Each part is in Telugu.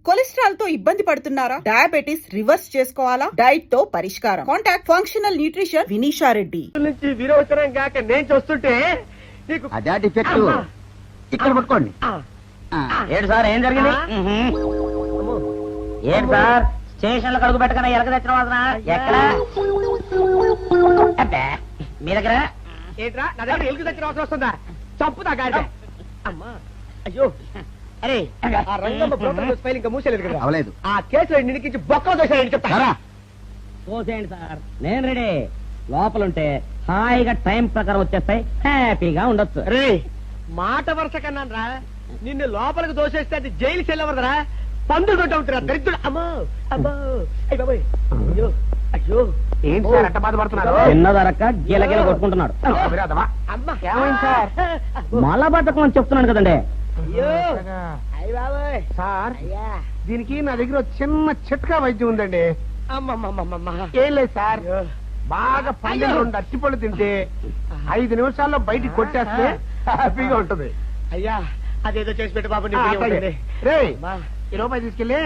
కొలెస్ట్రాల్ తో ఇబ్బంది పడుతున్నారా? డయాబెటిస్ రివర్స్ చేసుకోవాలా? డైట్ తో పరిష్కారం. Contact functional nutrition Vinisha Reddy. నుంచి విరోచనం కాక నేను చూస్తుంటే నీకు అదే డిఫెక్ట్. ఇక్కడ పట్టుకోండి. ఏంటి సార్ ఏం జరిగింది? ఏంటి సార్ స్టేషన్ లో కడుగు పెట్టకనే ఎలక తెచ్చిన వాసన ఎక్కడ? మీ దగ్గర ఏంట్రా నా దగ్గర ఎలుగు తెచ్చిన అవసరం వస్తుందా? చంపుతా గాడి. అమ్మా అయ్యో అరే ఆ రంగమ్మ బ్రోకర్ ఫైల్ ఇంకా మూసేలేదు కదా? అవలేదు. ఆ కేసులో నిడికించి బొక్కలు దోశాడని చెప్తా. చూసేయండి సార్ నేను రెడీ. లోపలుంటే హాయిగా టైం ప్రకారం వచ్చేస్తాయి, హ్యాపీగా ఉండొచ్చు. రే మాట వరుస కన్నాను రా, నిన్ను లోపలికి దోసేస్తే అది జైలు చెల్లవరదరా, పందులు కొట్ట ఉంటారా దరిద్రుడు. అమ్మో అబ్బో అయ్య బాబోయ్ అయ్యో అయ్యో ఏంటి సార్ అట్ట బాధపడుతున్నారు? చిన్నదరక్క గీలగీల కొట్టుకుంటున్నాడు. అమ్మా ఏమైంది సార్? మళ్ళా బద్దకం అని చెప్తున్నాను కదండి. అయ్యో అయ్య బాబోయ్ సార్ దీనికి నా దగ్గర చిన్న చిట్కా వైద్యం ఉందండి. అమ్మమ్మమ్మమ్మ ఏం లేదు సార్, బాగా పండిన 2 అరటిపళ్ళు తింటే 5 నిమిషాల్లో బయటికి కొట్టేస్తే హ్యాపీగా ఉంటుంది. అయ్యా అదేదో చేసి పెట్టు బాబు. రే ఈ రూపాయి తీసుకెళ్ళి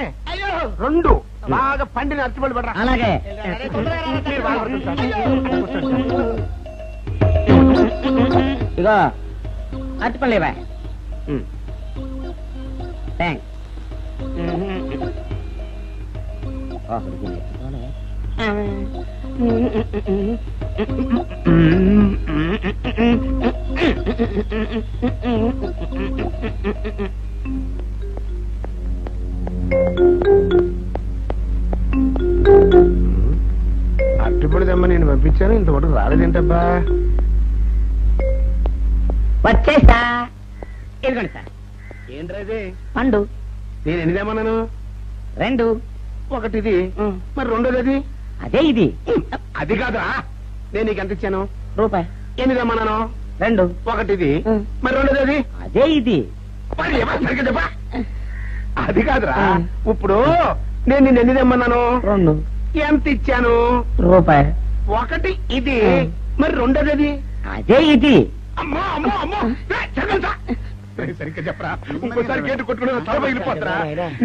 2 బాగా పండిన అరటిపళ్ళు పడరా. అలాగే ఇగో అరటిపళ్ళు ఇవ్వ. థ్యాంక్స్. అరటిపళ్ళు తెమ్మ నేను పంపించాను, ఇంతవరకు రాలేదేంటబ్బా? వచ్చేసా. ఇదిగోండి సార్ ఏంట్రది? పండు. నేను ఎన్ని తెమ్మన్నాను? 2. ఒకటిది, మరి రెండోది అది? అదే ఇది. అది కాదురా, నేను నీకు ఎంత ఇచ్చాను? రూపాయి. ఎన్ని తెమ్మన్నాను? 2. ఒకటిది, మరి రెండోది అది? అదే ఇది. మరి సరిగ్గా చెప్పా. అది కాదురా, ఇప్పుడు నేను నిన్ను ఎన్ని తెమ్మన్నాను? 2. ఎంత ఇచ్చాను? రూపాయి. ఒకటి ఇది, మరి రెండోది అది? అదే ఇది. అమ్మో అమ్మో అమ్మో సరిగ్గా చెప్పరా, ఇంకోసారి గేటు కొట్టుకుని తల పగిలిపోతారా?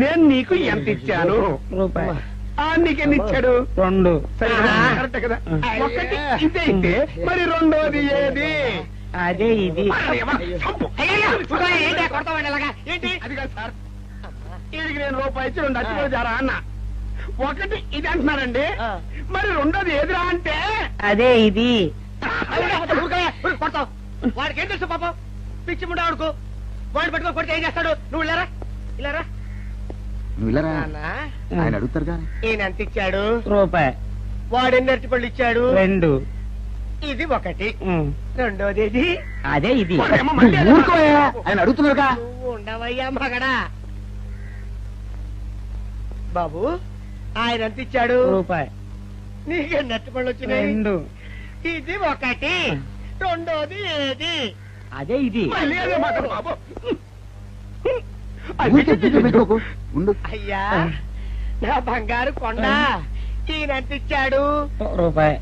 నేను నీకు ఎంత ఇచ్చాను? రూపాయి. నీకెన్ని ఇచ్చాడు? 2. సరే కరెక్ట్ కదా. ఒకటి ఇదే అయితే మరి రెండోది ఏది? అదే ఇది. ఏంటి అది కాదు సార్, వీడికి నేను రూపాయి ఇచ్చి 2 అరటిపళ్ళు జారా అన్న. ఒకటి ఇది అంటున్నారండి, మరి రెండోది ఏదిరా అంటే? అదే ఇది. కొడతావు వాడికి ఏం తెలుసు పాపం, పిచ్చి ముండా వాడుకో. వాడు పట్టుకో కొడితే ఏం చేస్తాడు? నువ్వు ఇలారా ఇలారా. నువ్వు ఇలా ఆయన అడుగుతారు కానీ. ఈయన ఎంత ఇచ్చాడు? రూపాయి. వాడు ఎన్ని అరటిపళ్ళు ఇచ్చాడు? 2. ఇది ఒకటి, రెండోది ఇది? అదే ఇది. ఆయన అడుగుతున్నారుగా. నువ్వు ఉండవయ్యా మగడా. బాబు ఆయన ఎంత ఇచ్చాడు? రూపాయి. నీకెన్ని అరటిపళ్ళు వచ్చినాయి? 2. ఇది ఒకటి, రెండోది ఏది? అదే ఇది. అయ్యా నా బంగారు కొండ, ఈయన ఎంత ఇచ్చాడు? రూపాయి.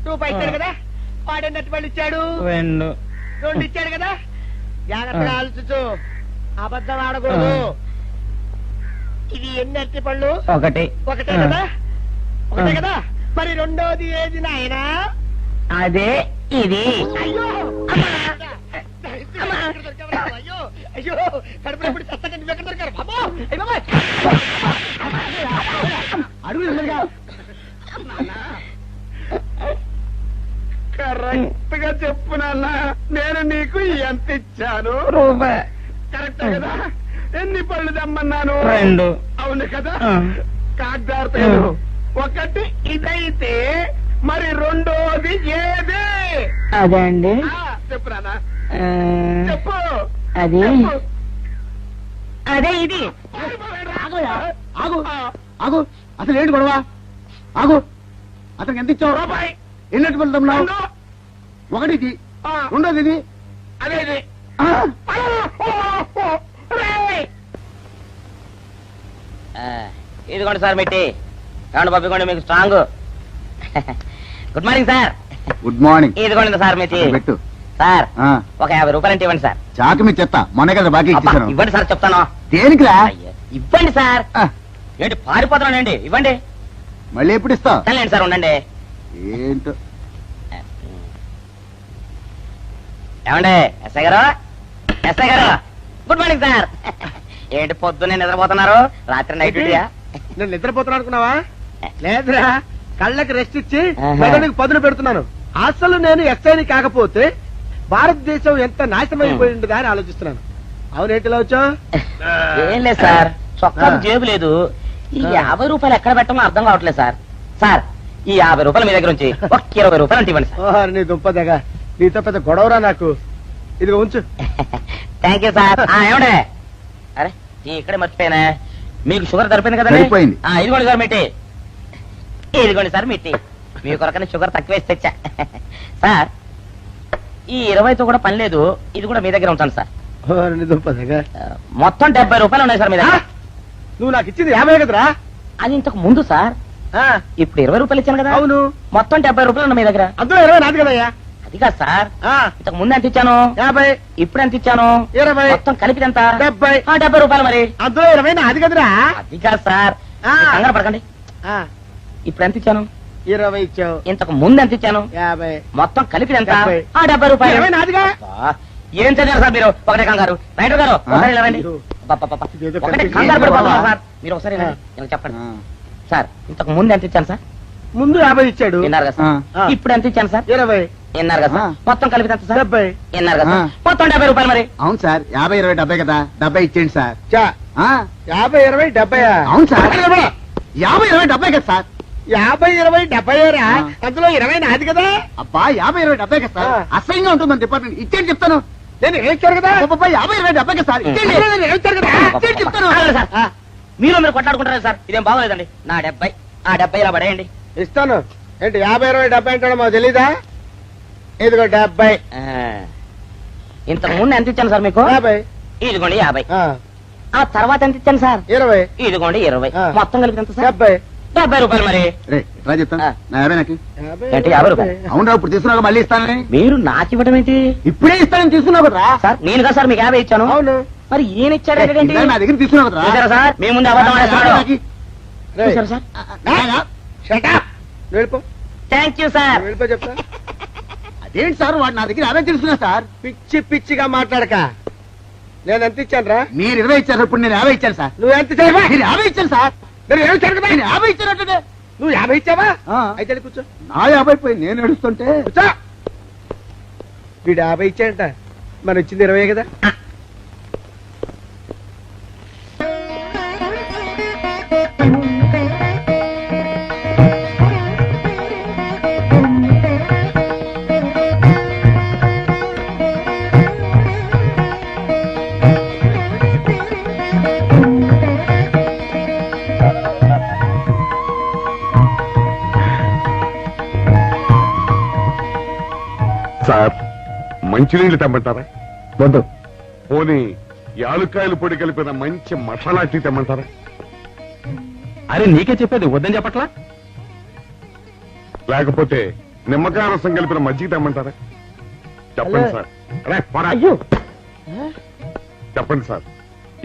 రూపాయి ఇచ్చాడు కదా. వాడు ఎన్ని అరటిపళ్ళు ఇచ్చాడు? 2. 2 ఇచ్చాడు కదా. జాగ్రత్తగా ఆలోచించు, అబద్ధం ఆడకూడదు. ఇది ఎన్ని అరటిపళ్ళు? 1. ఒకటే కదా. ఒకటే కదా, మరి రెండోది ఏది నాయనా? అదే ఇది. అయ్యో అయ్యో అయ్యో కడుపులో ఎప్పుడు చస్తగా నువ్వు ఎక్కడ దొరికారు బాబు? అడుగుగా కరెక్ట్ గా చెప్పు నాన్న, నేను నీకు ఎంత ఇచ్చాను? రూపాయి. కరెక్ట్ కదా. ఎన్ని పళ్ళు తెమ్మన్నాను? 2. అవును కదా. కాగ్దార్తలు ఒకటి ఇదైతే మరి రెండోది ఏది? అదే అండి. చెప్పు నాన్న చెప్పు. అది అదే ఇది. ఆగు ఆగు, అసలు ఏంటి గొడవ? ఆగు, అతనికి ఎంత ఇచ్చావు? రూపాయి. ఎన్ని అరటిపళ్ళు తమ్మున్నావు? ఒకటి ఇది, రెండోది ఇది? అదే ఇది. ఇదిగోండి సార్ మెట్టి. ఏమండి పంపించండి మీకు strong. Good morning sir. Good morning. ఇదిగోండి సార్ మెట్టి. పెట్టు సార్. ఒక 50 రూపాయలు ఇవ్వండి సార్. చాకు మీ చెత్త మొన్న కదా బాకీ ఇచ్చేసాను. ఇవ్వండి సార్ చెప్తాను. దేనికిరా? ఇవ్వండి సార్. ఏంటి పారిపోతున్నానండి? ఇవ్వండి. మళ్ళీ ఎప్పుడు ఇస్తావు? తల్లండి సార్, ఉండండి. ఏంటో ఏమండి ఎస్ఐ గారు, ఎస్ఐ గారు, గుడ్ మార్నింగ్ సార్. ఏంటి పొద్దున్నే నిద్రపోతున్నారు? రాత్రి నైట్ డ్యూటీయా? నేను నిద్రపోతున్నా అనుకున్నావా? లేదురా, కళ్ళకి రెస్ట్ ఇచ్చి ఆహా. మెదడుకి పదులు పెడుతున్నాను. అసలు నేను ఎస్ఐని కాకపోతే భారతదేశం ఎంత నాశనం అయిపోయి ఉండదా అని ఆలోచిస్తున్నాను. అవునేంటిలా వచ్చావు? ఏం లేదు సార్, చొక్కా జేబు లేదు. ఈ 50 రూపాయలు ఎక్కడ పెట్టాలో అర్థం కావట్లేదు సార్. సార్, ఈ 50 రూపాయలు మీ దగ్గర నుంచి ఒక 20 రూపాయలు అంటే ఇవ్వండి సార్. ఓహో, నీ దుంపదగా, నీతో పెద్ద గొడవరా నాకు. ఇదిగో ఉంచు. Thank you sir. ఏమండే, అరే ఇక్కడే మర్చిపోయానా, మీకు షుగర్ సరిపోయింది కదండి? సరిపోయింది. ఇదిగోండి సార్ మిట్టి, ఇదిగోండి సార్ మిట్టి. మీ కొరకని షుగర్ తక్కువ వేసి తెచ్చా. సార్, ఈ 20తో కూడా పని లేదు, ఇది కూడా మీ దగ్గర ఉంటాను సార్. ఓహో, నీ దుంపదగా. మొత్తం 70 రూపాయలు ఉన్నాయి సార్ మీ దగ్గర. నువ్వు నాకు ఇచ్చింది 50 కదరా? అది ఇంతకు ముందు సార్, ఆ, ఇప్పుడు 20 రూపాయలు ఇచ్చాను కదా. అవును. మొత్తం 70 రూపాయలు ఉన్నాయి మీ దగ్గర. అందులో 20 నాది కదయ్యా. అది కాదు సార్, ఆ, ఇంతకు ముందు ఎంత ఇచ్చాను, 50, ఇప్పుడు ఎంత ఇచ్చాను, 20, మొత్తం కలిపి ఎంత? 70. 70 రూపాయలు మరి. అందులో 20 నాది కదరా? అది కాదు సార్, ఆ. మీరు కంగారు పడకండి. ఆ, ఇప్పుడు ఎంత ఇచ్చాను, 20 ఇచ్చావు. ఇంతకు ముందు ఎంత ఇచ్చాను, 50. మొత్తం కలిపి ఎంత? 70. 70 రూపాయలు. 20 నాదిగా. అబ్బా, ఏం చదివారు సార్ మీరు? ఒకటే కంగారు. రైటర్ గారు ఒకసారి ఇలా రండి. అయ్యో. అబ్బబ్బబ్బ. ఇదేదో ఒకటే కనిపించింది. కంగారు పడిపోతున్నారు సార్. మీరు ఒకసారి ఇలా రండి. ఇలా చెప్పండి సార్. ఇంతకు ముందు ఎంత ఇచ్చాను సార్? ముందు 50 ఇచ్చాడు. విన్నారు కదా సార్. ఆ. ఇప్పుడు ఎంత ఇచ్చాను సార్? 20, విన్నారు కదా సార్. మొత్తం కలిపి ఎంత సార్? 70. విన్నారు కదా సార్. ఆ. మొత్తం 70 రూపాయలు మరి. అవును సార్, 50, 20, 70 కదా. 70 ఇచ్చేయండి సార్. చా, ఆ, 50, 20, 70. అవును సార్. 50, 20, 70 కదా సార్. 50, 20, 70 రా. ఆ. అందులో 20 నాది కదా. అబ్బా, 50, 20, 70 కదా సార్. ఆ. అసహ్యంగా ఉంటుంది మన డిపార్ట్మెంట్. ఇచ్చేయండి చెప్తాను. నేను ఏమిచ్చారు కదా. అబ్బబ్బా, 50, 20, 70 కదా సార్. ఇచ్చేయండి. అందులో నేను ఏమిచ్చారు కదా. ఇచ్చేయండి చెప్తాను. ఆగండి సార్. ఆ, మీరు కొట్లాడుకుంటారు సార్, ఇదేం బాగోలేదండి. నా 70, ఆ 70 ఇలా పడేయండి. ఇస్తాను. ఏంటి 50, 20, 70 అంటాడు మాకు తెలీదా? ఇదిగో 70. ఇంతకు ముందు ఎంత ఇచ్చాను సార్ మీకు? 50. ఇదిగోండి 50. ఆ, ఆ తర్వాత ఎంత ఇచ్చాను సార్? 20. ఇదిగోండి 20. ఆ. మొత్తం కలిపి ఎంత సార్? 70. 70 రూపాయలు మరి. రే, రా చెప్తాను. ఆ. నా 50 నాకు. 50, ఏంటి, 50 రూపాయలు? అవునరా, ఇప్పుడు తీసుకున్నాక మళ్ళీ ఇస్తానని. మీరు నాకు ఇవ్వడం ఏంటి ఇప్పుడే ఇస్తానని తీసుకున్నావు కదరా. సార్? నేను కదా సార్ మీకు 50 ఇచ్చాను. అవును. మరి ఈయన ఇచ్చాడు ఏంటి? ఇందాక నా దగ్గర తీసుకున్నావు కదరా. చూసారా సార్, మీ ముందు అబద్ధం ఆడేస్తున్నాడు. రేయ్, చూసారా సార్? shut up. నువ్వు వెళ్ళిపో. Thank you sir. నువ్వు వెళ్ళిపో చెప్తా. అదేంటి సార్, వాడు నా దగ్గర 50 తీసుకున్నా సార్. పిచ్చి పిచ్చిగా మాట్లాడక. నేను ఎంత ఇచ్చాను రా? మీరు 20 ఇచ్చారు, ఇప్పుడు నేను 50 ఇచ్చాను సార్. నువ్వు ఎంత ఇచ్చావా? మీరు 50 ఇచ్చాను సార్. నేను ఏమి ఇచ్చాను కదా? నేను 50 ఇచ్చానంటే నువ్వు 50 ఇచ్చావా? ఆ. అయితే వెళ్ళి కూర్చో. నా 50 పోయి నేను ఏడుస్తుంటే. కూర్చో. వీడు 50 ఇచ్చాడంట, మనం ఇచ్చింది 20 కదా. సార్, మంచినీళ్ళు తెమ్మంటారా? వద్దు. పోనీ యాలుక్కాయలు పొడి కలిపిన మంచి మసాలా టీ తెమ్మంటారా? అరే నీకే చెప్పేది వద్దని చెప్పట్లా? లేకపోతే నిమ్మకాయ రసం కలిపిన మజ్జిగ తెమ్మంటారా? చెప్పండి హలో. సార్. అరే, పోరా. అయ్యో. చెప్పండి సార్,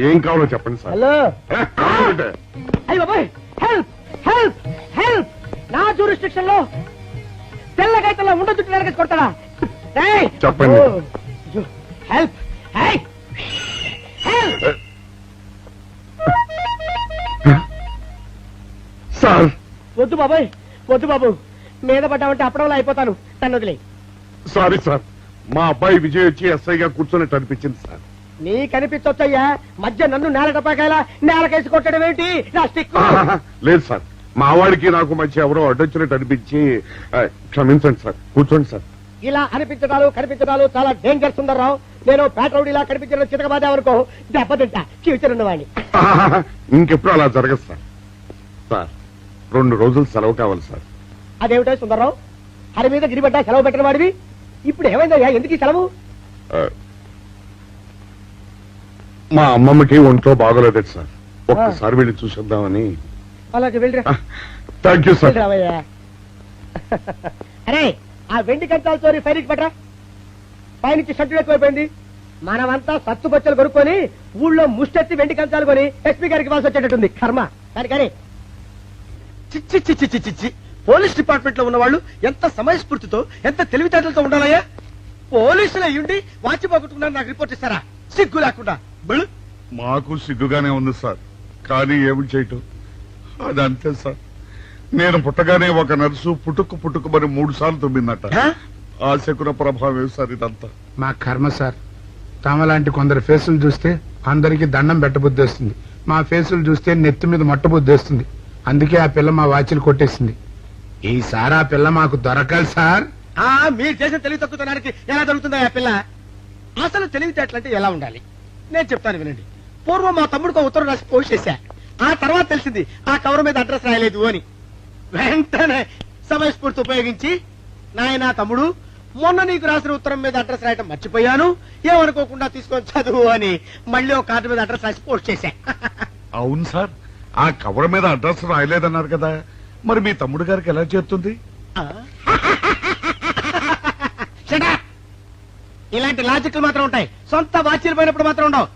ఏం కావాలో చెప్పండి సార్. హలో. అరే, కావాలంటే. అయ్య బాబాయ్, హెల్ప్ హెల్ప్ హెల్ప్. నా జ్యూరిస్డిక్షన్ లో తెల్లగైతల్లో ఉండదు నరకేసి కొడతాడా? రేయ్. చెప్పండి. అయ్యో, హెల్ప్. హై. హెల్ప్. సార్, వద్దు బాబాయ్, వద్దు బాబు. మీద పడ్డామంటే అప్పడంలో అయిపోతాను. తను వదిలే. సారీ సార్, మా అబ్బాయి విజయ్ వచ్చి ఎస్ఐగా కూర్చున్నట్టు అనిపించింది సార్. నీ కనిపించొచ్చయ్యా, మధ్య నన్ను నేల టపాకాయలా నేలకేసి కొట్టడం ఏంటి? నా స్టిక్. లేదు సార్, మా వాడికి నాకు మధ్య ఎవరో అడ్డొచ్చినట్టు అనిపించి క్షమించండి సార్. కూర్చోండి సార్. ఇలా అనిపించడాలు కనిపించడాలు చాలా డేంజర్ సుందర్రావు. నేను పేట్రౌడీలా కనిపించడం చితకబాదామనుకో, దెబ్బతింటా ఫ్యూచర్ ఉన్నవాడిని. ఇంకెప్పుడు అలా జరగదు సార్. సార్, 2 రోజులు సెలవు కావాలి సార్. అదేమిటో సుందర్రావు, హరి మీద గిరిబడ్డా సెలవు పెట్టిన వాడివి. ఇప్పుడు ఏమైందయ్యా, ఎందుకు ఈ సెలవు? ఆ, మా అమ్మమ్మకి ఒంట్లో బాగోలేదట సార్. ఒక్కసారి వెళ్ళి చూసేద్దామని. అలాగే వెళ్ళిరా. Thank you sir. వెళ్ళిరావయ్యా. అరే, ఆ వెండి కంచాల చోరీ ఫైరికి పెట్టరా. పైనుంచి షట్టు ఎక్కువైపోయింది. మనమంతా సత్తు బొచ్చలు కొనుక్కొని ఊళ్ళో ముష్టెత్తి వెండి కంచాలు కొని ఎస్పీ గారికి ఇవ్వాల్సి వచ్చేటట్టుంది. కర్మ. కానీ చిచ్చి చిచ్చి చిచ్చి చిచ్చి పోలీస్ డిపార్ట్మెంట్ లో ఉన్న వాళ్ళు ఎంత సమయస్ఫూర్తితో ఎంత తెలివితేటలతో ఉండాలయ్యా. పోలీసులు అయ్యుండి వాచి పోగొట్టుకున్నారు నాకు రిపోర్ట్ ఇస్తారా? సిగ్గు లేకుండా బళ్ళు. మాకు సిగ్గుగానే ఉంది సార్, కానీ ఏమి చేయటం అదంతే సార్. నేను పుట్టగానే ఒక నర్సు పుట్టుకు మరి 3 సార్లు తుమ్మిందట. ఆ శకున ప్రభావం సార్ ఇదంతా. మా కర్మ సార్. తమలాంటి కొందరు ఫేసులు చూస్తే అందరికి దండం పెట్టబుద్ధి వస్తుంది. మా ఫేసులు చూస్తే నెత్తి మీద మట్టబుద్ధి వస్తుంది. అందుకే ఆ పిల్ల మా వాచిలు కొట్టేసింది. ఈసారి ఆ పిల్ల మాకు దొరకాలి సార్. మీరు చేసిన తెలివి తక్కువతనానికి ఎలా దొరుకుతుందా ఆ పిల్ల? అసలు తెలివితేటలంటే ఎలా ఉండాలి నేను చెప్తాను వినండి. పూర్వం మా తమ్ముడికి ఒక ఉత్తరం రాసి పోస్ట్ చేశా. ఆ తర్వాత తెలిసింది ఆ కవర్ మీద అడ్రస్ రాయలేదు అని. వెంటనే సమయస్ఫూర్తి ఉపయోగించి నాయనా తమ్ముడు, మొన్న నీకు రాసిన ఉత్తరం మీద అడ్రస్ రాయటం మర్చిపోయాను, ఏమనుకోకుండా తీసుకొని చదువు అని మళ్ళీ ఒక కార్డు మీద అడ్రస్ రాసి పోస్ట్ చేశా. అవును సార్, ఆ కవర్ మీద అడ్రస్ రాయలేదన్నారు కదా, మరి మీ తమ్ముడు గారికి ఎలా చేరుతుంది? Shut up! ఇలాంటి లాజిక్లు మాత్రం ఉంటాయి, సొంత వాచీలు పోయినప్పుడు మాత్రం ఉండవు.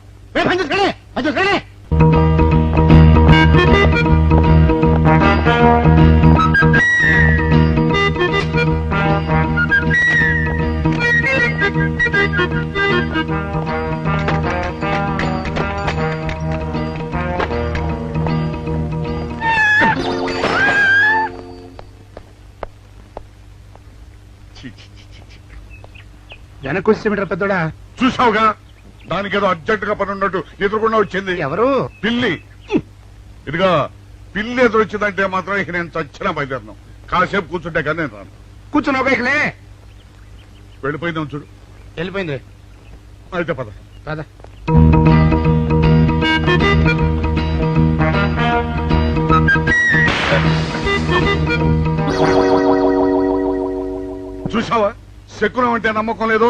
వెనక్కి వచ్చేమిట్రా పెద్దోడా? చూసావుగా, దానికేదో అర్జెంట్ గా పని ఉన్నట్టు ఎదురుకుండా వచ్చింది. ఎవరు? పిల్లి. ఇదిగా పిల్లి ఎదురు వచ్చిందంటే మాత్రం ఇక నేను చచ్చినా బయలుదేరను. కాసేపు కూర్చుంటే కానీ నేను రాను. కూర్చున్నావు బైక్లే. వెళ్ళిపోయిందాం చూడు. వెళ్ళిపోయింది. అయితే పద. పద. చూసావా, శకునం అంటే నమ్మకం లేదో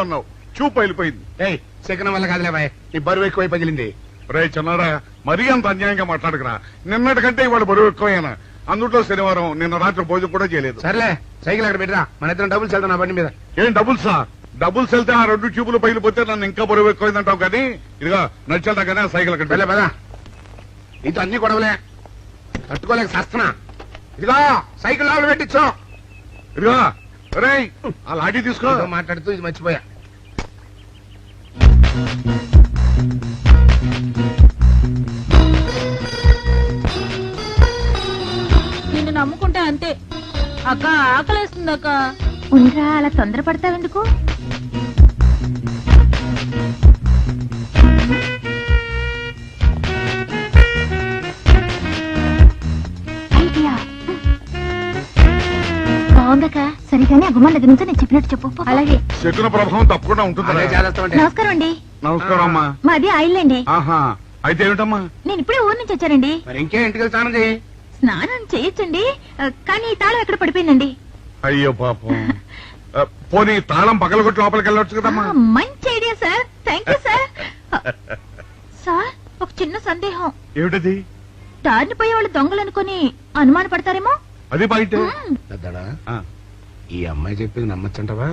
అన్నావు. చూపు వెళ్ళిపోయింది. ఏయ్, శకనం వల్ల కాదులే బాయ్, నీ బరువు ఎక్కువై పగిలింది. రే చిన్నారా, మరీ అంత అన్యాయంగా మాట్లాడకురా. నిన్నటికంటే ఇవాళ బరువు ఎక్కువైనా. అందులో శనివారం నిన్న రాత్రి భోజనం కూడా చేయలేదు. సర్లే, సైకిల్ అక్కడ పెట్టరా, మన ఇద్దరం డబ్బులు వెళ్తాం నా బండి మీద. ఏం డబుల్సా? డబుల్స్ వెళ్తే ఆ 2 ట్యూబులు పగిలిపోతే నన్ను ఇంకా బరువు ఎక్కువైందంటావు. కానీ ఇదిగా నడిచేదా కానీ ఆ సైకిల్ అక్కడ వెళ్ళే పదా. నీతో అన్ని గొడవలే, తట్టుకోలేక సస్తున్నా. ఇదిగో సైకిల్ లోపల పెట్టించు. ఇదిగా రే, ఆ లాఠీ తీసుకో. ఏదో మాట్లాడుతూ ఇది మర్చిపోయా. నిన్ను నమ్ముకుంటే అంతే అక్క. ఆకలేస్తుంది అక్క. ఉండరా, అలా తొందరపడతావెందుకు? ఐడియా బాగుందక్క. సరిగానే ఆ గుమ్మం దగ్గర నుంచి నేను చెప్పినట్టు చెప్పు. అలాగే. శకున ప్రభావం తప్పకుండా ఉంటుంది. అదే చేస్తామంటే. నమస్కారం అండి. నమస్కారం అమ్మా. మాది ఆయిల్ అండి. ఆహా, అయితే ఏమిటమ్మా? నేను ఇప్పుడే ఊరు నుంచి వచ్చానండి. మరి ఇంకే ఇంటికి వెళ్తానది. స్నానం చేయొచ్చండి, కానీ ఈ తాళం ఎక్కడ పడిపోయిందండి. అయ్యో పాపం. పోనీ తాళం పగలగొట్టి లోపలికి వెళ్ళొచ్చు కదమ్మా. మంచి idea sir, thank you sir. Sir, ఒక చిన్న సందేహం. ఏమిటది? దారిని పోయే వాళ్ళు దొంగలు అనుకుని అనుమాన పడతారేమో. అది బయట. పెద్దడా, ఈ అమ్మాయి చెప్పింది నమ్మచ్చంటవా?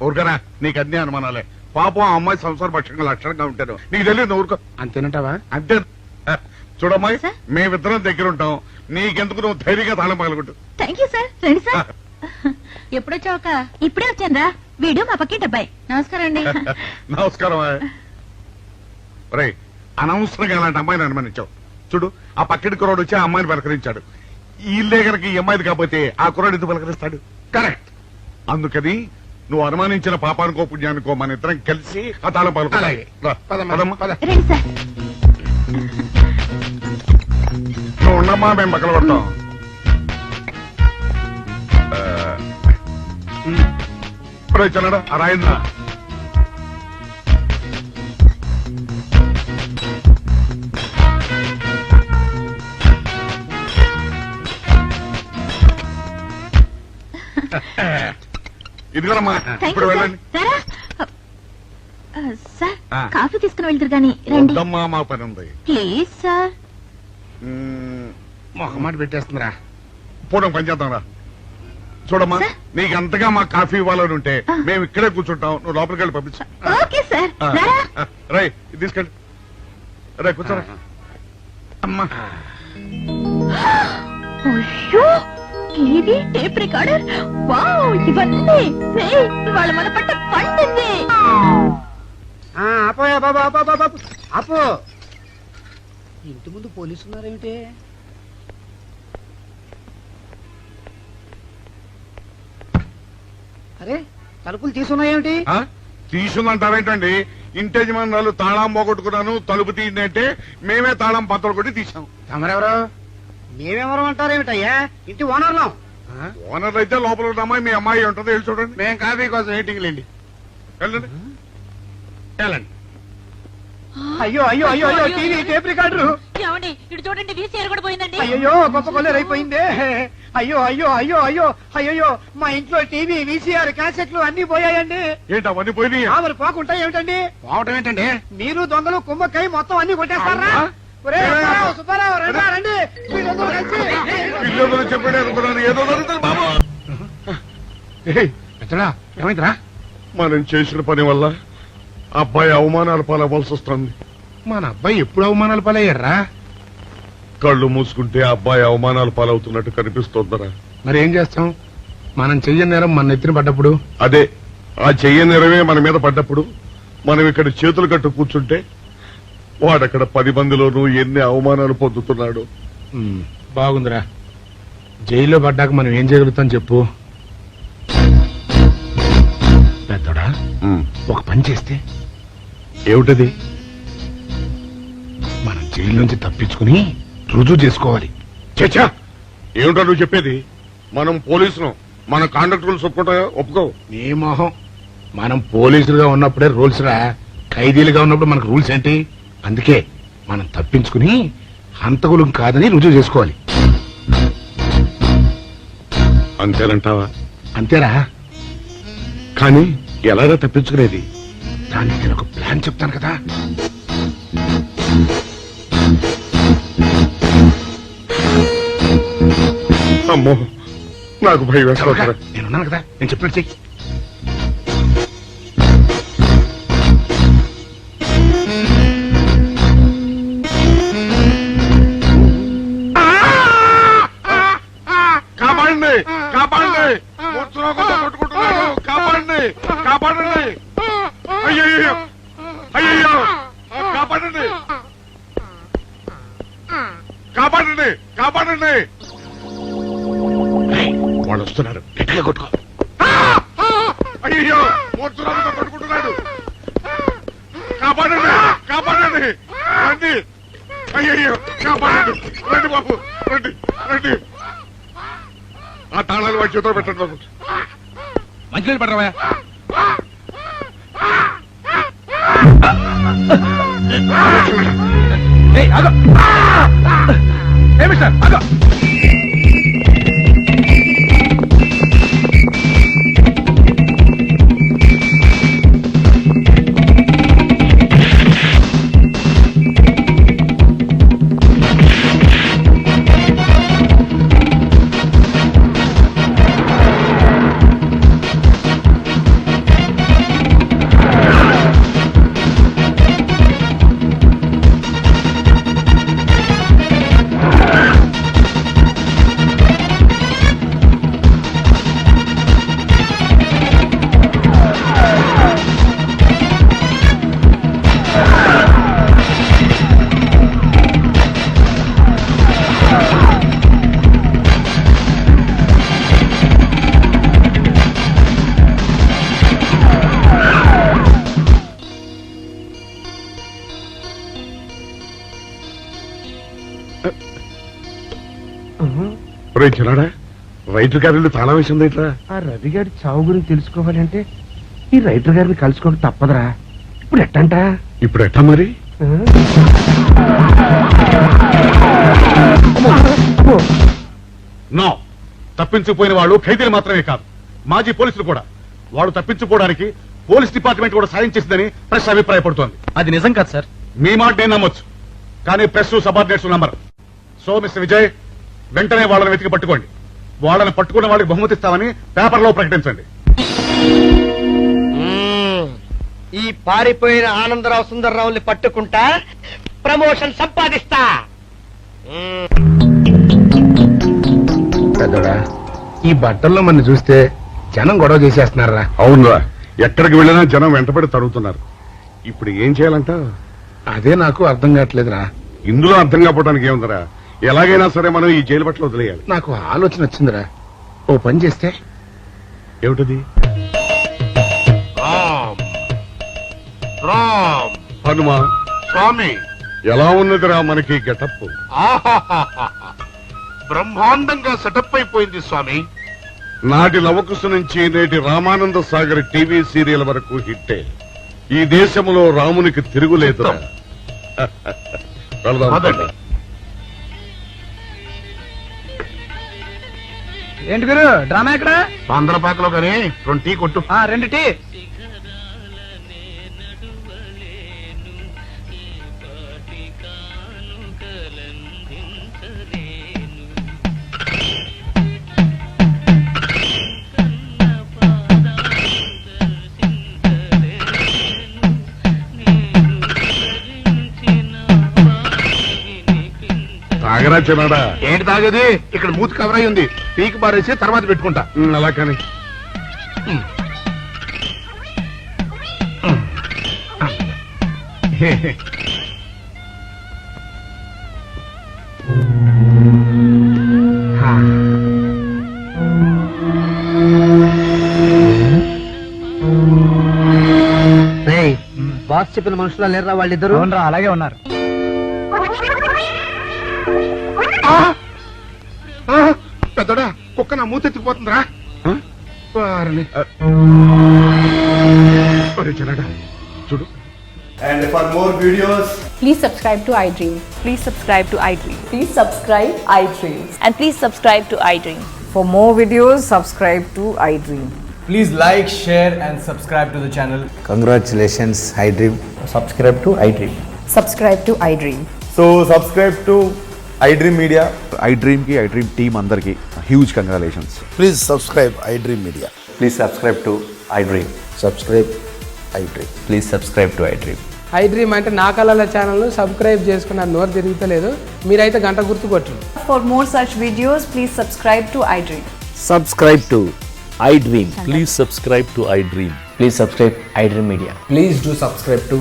ఊరుకరా, నీకు అన్ని అనుమానాలే. పాపం ఆ అమ్మాయి సంసార పక్షంగా లక్షణంగా ఉంటారు. నీకు తెలియదు ఊరుకో. అంతేనంటావా? అంతే. చూడమ్మాయి, సార్? మేమిద్దరం దగ్గర ఉంటాం. నీకెందుకు, నువ్వు ధైర్యంగా తాళం పగలగొట్టు. Thank you sir. రండి సార్. ఎప్పుడొచ్చావుక? ఇప్పుడే వచ్చాను. వీడు మా పక్కింటి అబ్బాయి. నమస్కారం అండి. నమస్కారం. రే, అనవసరంగా అలాంటి అమ్మాయిని అనుమానించావు. చూడు, ఆ పక్కింటి కుర్రాడు వచ్చి ఆ అమ్మాయిని పలకరించాడు. ఈ ఇల్లే కనుక ఈ అమ్మాయిది కాకపోతే ఆ కుర్రాడు ఎందుకు పలకరిస్తాడు? కరెక్ట్. అందుకని నువ్వు అనుమానించిన పాపానికో పుణ్యానికో మన ఇద్దరం కలిసి ఆ తాళం అలాగే. పదమ్మా, పలకలు. పద. రండి సార్. నువ్వు ఉండమ్మా, మేము పక్కన పడతాం. ఇప్పుడు వచ్చాడా ఆ రాయిందా? ఇదిగోనమ్మా, థ్యాంక్ ఇప్పుడు యూ సార్. వెళ్ళండి. రారా. సార్, ఆ. కాఫీ తీసుకుని వెళ్తారు గాని రండి వద్దమ్మా, మా పని ఉంది. Please sir. మొహమాట పెట్టేస్తుందిరా. పూర్వం పని చేద్దాం రా. చూడమ్మా, సార్? నీకు అంతగా మా కాఫీ ఇవ్వాలని ఉంటే ఆ. మేము ఇక్కడే కూర్చుంటాం. నువ్వు లోపలికి వెళ్ళి పంపించు. Okay sir. రారా. రై, ఇది తీసుకెళ్ళి. రే, కూర్చోరా. అమ్మా, అయ్యో టీవీ టేప్ రికార్డర్ వావ్ ఇవన్నీ రేయ్, ఇవాళ మన పట్ట పండింది. అపోయా బాబా అపో ఇంటి ముందు పోలీసు ఉన్నారేమిటి? అరే తలుపులు తీసున్నాయేమిటి? తీసుందంటారేంటండి? ఇంటి యజమానులు తాళం పోగొట్టుకున్నాను, తలుపు తీయండి అంటే మేమే తాళం పత్రం కొట్టి తీసాం. తమరెవరు? మేమెవరు అంటారేమిటయ్యా? ఇంటి ఓనర్లం. ఓనర్ అయితే లోపల ఉన్న అమ్మాయి మీ అమ్మాయి ఉంటుందో వెళ్ళి చూడండి. మేము కాఫీ కోసం మీటింగ్ లేండి. వెళ్ళండి వెళ్ళండి. అయ్యో అయ్యో అయ్యో అయ్యో టీవీ టేప్ రికార్డరు. ఏమండి ఇటు చూడండి వీసీఆర్ కూడా పోయిందండి. అయ్యో గొప్ప కొల్లేరైపోయిందే. అయ్యో అయ్యో అయ్యో అయ్యో అయ్యో మా ఇంట్లో టీవీ వీసీఆర్ క్యాసెట్లు అన్ని పోయాయండి. ఏంటి అవన్నీ పోయినాయి? మరి పోకుంటా ఏమిటండి? పోవటం ఏంటండి? మీరు దొంగలు కుమ్మక్కై మొత్తం అన్ని కొట్టేస్తారా? ఒరేయ్, సుబ్బారావు, రండి, రండి. మీరందరూ కలిసి. పిల్లలు చెప్పాడు అనుకున్నాను, ఏదో జరుగుతుంది బాబు. పెద్దడా ఏమైందిరా? మనం చేసిన పని వల్ల అబ్బాయి అవమానాలు పాలవలసి వస్తుంది. మన అబ్బాయి ఎప్పుడు అవమానాలు పాలయ్యారా? కళ్ళు మూసుకుంటే అబ్బాయి అవమానాలు పాలవుతున్నట్టు కనిపిస్తోందరా. మరి ఏం చేస్తాం? మనం చెయ్యని నేరం మన నెత్తిన పడ్డప్పుడు. అదే ఆ చెయ్య నిరవే మన మీద పడ్డప్పుడు మనం ఇక్కడ చేతులు కట్టు కూర్చుంటే వాడక్కడ 10 మందిలోనూ ఎన్ని అవమానాలు పొందుతున్నాడు. బాగుందిరా. జైల్లో పడ్డాక మనం ఏం చేయగలుగుతాం చెప్పు. పెద్దోడా ఒక పని చేస్తే ఏమిటది? మనం జైలు నుంచి తప్పించుకుని రుజువు చేసుకోవాలి. చచ్చా, ఏమిటో నువ్వు చెప్పేది? మనం పోలీసులు, మన కాండక్ట్ రూల్స్ ఒప్పుకో. నీ మొహం. మనం పోలీసులుగా ఉన్నప్పుడే రూల్స్ రా. ఖైదీలుగా ఉన్నప్పుడు మనకు రూల్స్ ఏంటి? అందుకే మనం తప్పించుకుని హంతకులం కాదని రుజువు చేసుకోవాలి. అంతేనంటావా? అంతేరా. కానీ ఎలాగా తప్పించుకునేది? దానికి నేను ఒక ప్లాన్ చెప్తాను కదా. అమ్మో, నాకు భయం వేస్తాను. నేనున్నాను కదా, నేను చెప్పినట్టు చెయ్యి. కాపాడండి, కాపాడండి, కొట్టుకుంటున్నాడు, కాపాడండి, కాపాడండి. అయ్యయ్యో, అయ్యయ్యో, కాపాడండి, కాపాడండి, కాపాడండి. వాళ్ళు వస్తున్నారు, గట్టిగా కొట్టుకో. అయ్యో, మూర్తురాలతో కొట్టుకుంటున్నాడు. కాపాడండి, కాపాడండి, రండి. అయ్యయ్యో, కాపాడండి, రండి బాబు, రండి, రండి. ఆ తాళాలు వాడి చేతిలో పెట్టండి బాబు. మంచినీళ్ళు పడరావా? ఏమి సార్ ఆగో. చిన్నాడా, రైటర్ గారి తాళం వేసింది ఇట్లా. ఆ రవి గారి చావు గురించి తెలుసుకోవాలంటే ఈ రైటర్ గారిని కలుసుకోవడం తప్పదురా. ఇప్పుడు ఎట్టంట? ఇప్పుడు ఎట్టా మరి? నో, తప్పించిపోయిన వాళ్ళు ఖైదీలు మాత్రమే కాదు, మాజీ పోలీసులు కూడా. వాళ్ళు తప్పించుకోవడానికి పోలీస్ డిపార్ట్మెంట్ కూడా సాయం చేసిందని ప్రెస్ అభిప్రాయపడుతోంది. అది నిజం కాదు సార్. మీ మాట నేను నమ్మొచ్చు, కానీ press subordinates number. So mister Vijay, వెంటనే వాళ్ళని వెతికి పట్టుకోండి. వాళ్ళని పట్టుకున్న వాళ్ళకి బహుమతి ఇస్తామని పేపర్లో ప్రకటించండి. ఈ పారిపోయిన ఆనందరావు సుందర్రావుని పట్టుకుంటా ప్రమోషన్ సంపాదిస్తా. పెద్దోడా ఈ బట్టల్లో మన చూస్తే జనం గొడవ చేసేస్తున్నారా? అవునరా, ఎక్కడికి వెళ్ళినా జనం వెంటపడి తరుగుతున్నారు. ఇప్పుడు ఏం చేయాలంట? అదే నాకు అర్థం కావట్లేదురా. ఇందులో అర్థం కాకపోవడానికి ఏముందరా? ఎలాగైనా సరే మనం ఈ జైలు బట్టలు వదిలేయాలి. నాకు ఆలోచన వచ్చిందిరా. ఓ పని చేస్తే ఏమిటది? రామ్ హనుమా స్వామి ఎలా ఉన్నదిరా మనకి గెటప్? బ్రహ్మాండంగా సెటప్ అయిపోయింది స్వామి. నాటి లవకుశ నుంచి నేటి రామానంద సాగర్ టీవీ సీరియల్ వరకు హిట్టే. ఈ దేశంలో రామునికి తిరుగులేదురా. వెళదాం పద. ఏంటి గురు డ్రామా ఎక్కడ? ఆంధ్రపాకలో కానీ 2 టీ కొట్టు. 2 టీ. తాగరా చిన్నాడా? ఏంటి తాగేది? ఇక్కడ మూతి కవర్ అయి ఉంది. పీకి బారేసి తర్వాత పెట్టుకుంటా. అలా కానీ బాస్ చెప్పిన మనుషులా లేరా వాళ్ళిద్దరు? అలాగే ఉన్నారు. పెద్దోడా కుక్క నా మూతెత్తిపోతుందిరా. వారిని. ఒరే చిన్నాడా చూడు. And for more videos, Please subscribe to iDream. Please subscribe to iDream. Please subscribe iDream. And please subscribe to iDream. For more videos, subscribe to iDream. please like, share and subscribe to the channel. Congratulations, iDream. Subscribe to iDream. Subscribe to iDream. So subscribe to iDream Media. iDream ki iDream team andarki huge congratulations. Please subscribe iDream Media. Please subscribe to iDream. Subscribe iDream. Please subscribe to iDream. iDream అంటే నా కళల ఛానల్ సబ్స్క్రైబ్ చేసుకున్న నోరు తిరుగుతలేదు. మీరైతే గంట గుర్తు కొట్టండి. For more such videos, please subscribe to iDream. Subscribe to iDream. Please subscribe to iDream. Please subscribe iDream Media. Please do subscribe to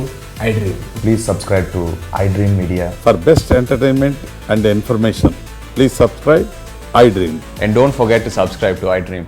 iDream. Please subscribe to iDream Media. For best entertainment and information, please subscribe iDream. And don't forget to subscribe to iDream.